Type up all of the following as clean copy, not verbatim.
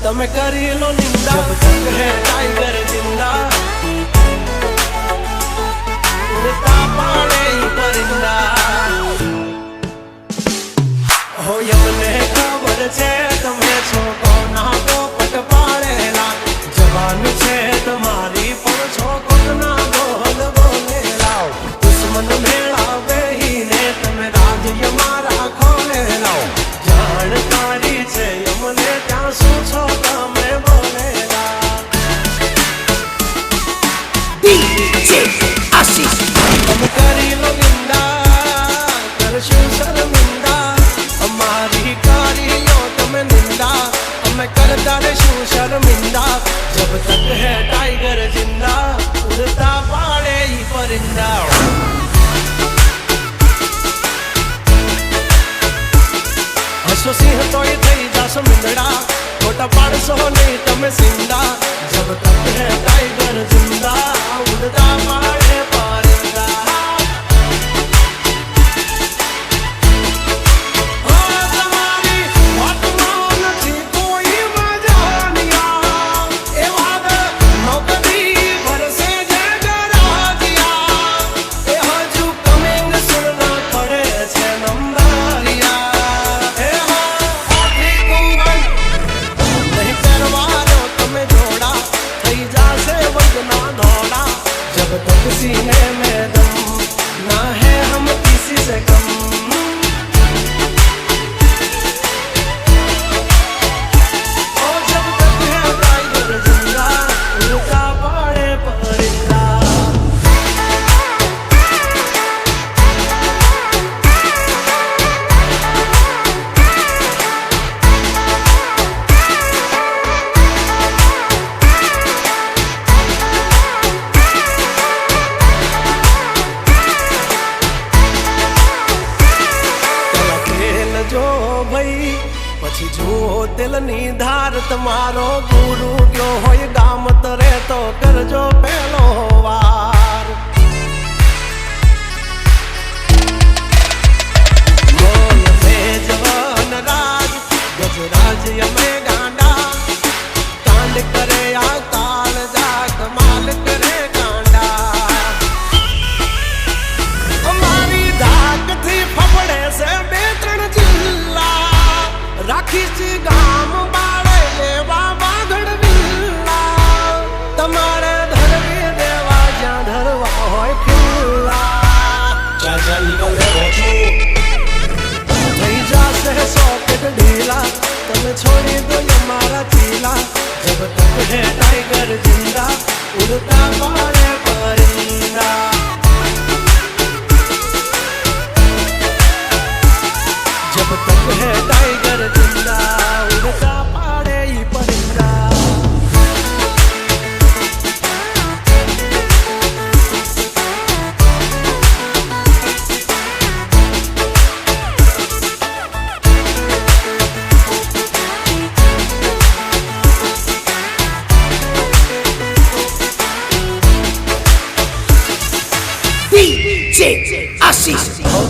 तमे करी लो निंदा, जब तक है टाइगर जिंदा उड़ता पाड़े परिंदा। हो यमने खबर छे तमे छो कोना पोपट पाड़ेला, जवान छे तुम्हारी पण छो कोना बोल बोलेला। दुश्मन मेला बेहीने तमे राज्य मारा खोलेला, जानकारी छे यमने त्या शू छो तमे बोलेला। DJ आशीष तमे करी लो निंदा, करशो शर्मिंदा, अमारी कारियो तमे निंदा, अमे करता रेशू शर्मिंदा। जब तक है टाइगर जिंदा उड़ता पाड़े ही परिंदा। हसो सिंह तो ये थई जासो मिंदड़ा, खोटा पाड़सो नहीं तमे सिंदा। जब तक है टाइगर जिंदा उड़ता पाड़े परिंदा। जब तक सीने में दम ना है हम किसी से कम। ओ जब तक है टाइगर जिंदा उड़ता पाड़े परिंदा। जो भाई पछी जुओ दिलनी धार तमारो गुरु गयो होय गाम तरे तो करजो पहलो वार। मोल में जवान राज गजराज यमे गांडा, कांड करे या काल जा कमाल करे कांडा। हमारी धाक थी फफड़े से बेतरण जिल्ला, राखी सी गाम बाड़े लेवा बागड़ विल्ला। तमारे धरवी देवा ज्या धरवा होय खिल्ला। चाचा निकले बोछू थई जासे सॉकेट ढीला, तमे छोड़ी दो ये मारा चीला। जब तक है टाइगर जिंदा उड़ता पाड़े परिंदा। जब तक है टाइगर जिंदा उड़ता पाड़े ही परिंदा। DJ आशीष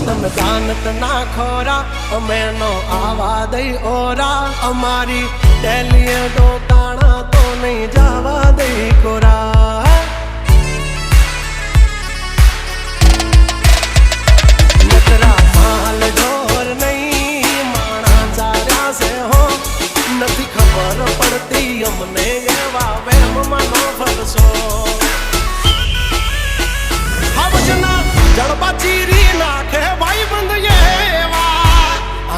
तम जानत ना खोरा अमेनो आवा दई ओरा, अमारी टेलिए दो ताना तो नहीं जावा दई कोरा। नकरा माल ढोर नहीं माना चार्या से हो, नथी खबर पड़ती हमने ये वावे मनो फरसो। हवजना जड़बा चीरी नाखे भाई बंद ये वा,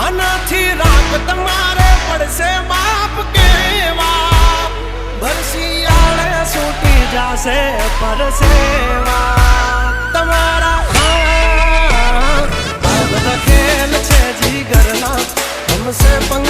आना थी राख तुम्हारे पड़से बाप के वा। भरसी आड़े सूटी जासे पर सेवा तुम्हारा हाँ। अब खेल छे जी करना हमसे पंग